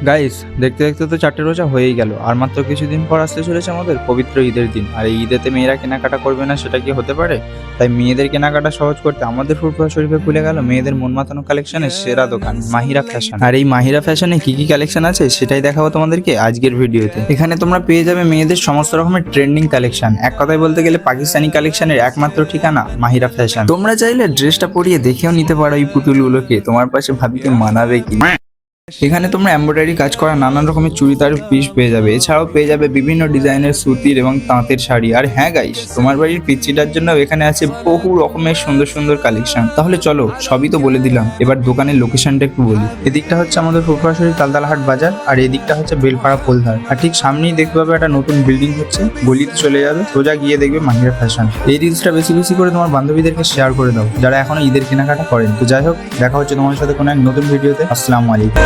Guys, দেখতে দেখতে তো 4টে রোজা হয়েই গেল, আর মাত্র কিছুদিন পর আসতে চলেছে আমাদের পবিত্র ঈদের দিন। আর এই ঈদেতে মেয়েরা কেনাকাটা করবে না, সেটা কি হতে পারে? তাই মেয়েদের কেনাকাটা সহজ করতে আমাদের ফুরফুরা শরীফে খুলে গেল মেয়েদের মন মাতানো কালেকশনের সেরা দোকান মাহিরা ফ্যাশন। আর এই মাহিরা ফ্যাশনে কি কি কালেকশন আছে সেটাই দেখাবো তোমাদেরকে আজকের ভিডিওতে। এখানে তোমরা পেয়ে যাবে মেয়েদের সমস্ত রকমের ট্রেন্ডিং কালেকশন। এক কথায় বলতে গেলে পাকিস্তানি কালেকশনের একমাত্র ঠিকানা মাহিরা ফ্যাশন। তোমরা চাইলে ড্রেসটা পরিয়ে দেখেও নিতে পারো এই পুতুলগুলোকে, তোমার পাশে ভাবিকে মানাবে কি। এখানে তোমরা এমব্রয়ডারি কাজ করা নানান রকমের চুড়িদার পিস পেয়ে যাবে, এছাড়াও পেয়ে যাবে বিভিন্ন ডিজাইনের সুতির এবং তাঁতের শাড়ি। আর হ্যাঁ গাইস, তোমার বাড়ির পিচ্চিটার জন্য এখানে আছে বহু রকমের সুন্দর সুন্দর কালেকশন। তাহলে চলো, সবই তো বলে দিলাম, এবার দোকানের লোকেশনটা একটু বলি। এদিকটা হচ্ছে আমাদের ফুরফুরা শরীফ তালতলাহাট বাজার, আর এদিকটা হচ্ছে বেলপাড়া পোলধার। আর ঠিক সামনেই দেখতে পাবে একটা নতুন বিল্ডিং হচ্ছে, গলিতে চলে যাবে, সোজা গিয়ে দেখবে মাহিরা ফ্যাশন। এই রিলসটা বেশি বেশি করে তোমার বান্ধবীদেরকে শেয়ার করে দাও যারা এখনো ঈদের কেনাকাটা করেন। তো যাই হোক, দেখা হচ্ছে তোমার সাথে কোনো এক নতুন ভিডিওতে। আসসালামু আলাইকুম।